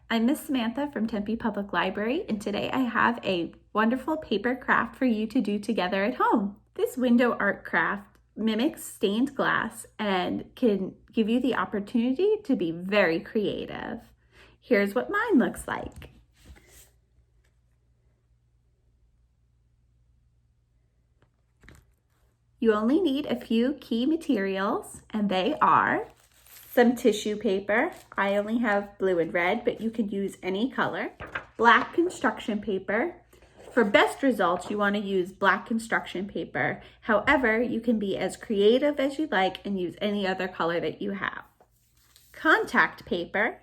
I'm Miss Samantha from Tempe Public Library, and today I have a wonderful paper craft for you to do together at home. This window art craft mimics stained glass and can give you the opportunity to be very creative. Here's what mine looks like. You only need a few key materials, and they are some tissue paper. I only have blue and red, but you could use any color. Black construction paper. For best results, you want to use black construction paper. However, you can be as creative as you like and use any other color that you have. Contact paper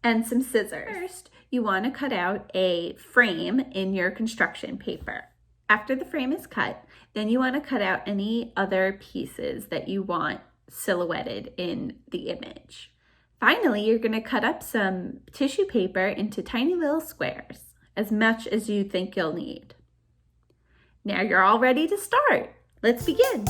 and some scissors. First, you want to cut out a frame in your construction paper. After the frame is cut, then you want to cut out any other pieces that you want silhouetted in the image. Finally, you're going to cut up some tissue paper into tiny little squares, as much as you think you'll need. Now you're all ready to start. Let's begin.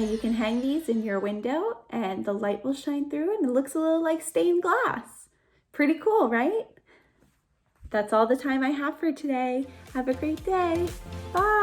you can hang these in your window and the light will shine through and it looks a little like stained glass. Pretty cool, right? That's all the time I have for today. Have a great day. Bye.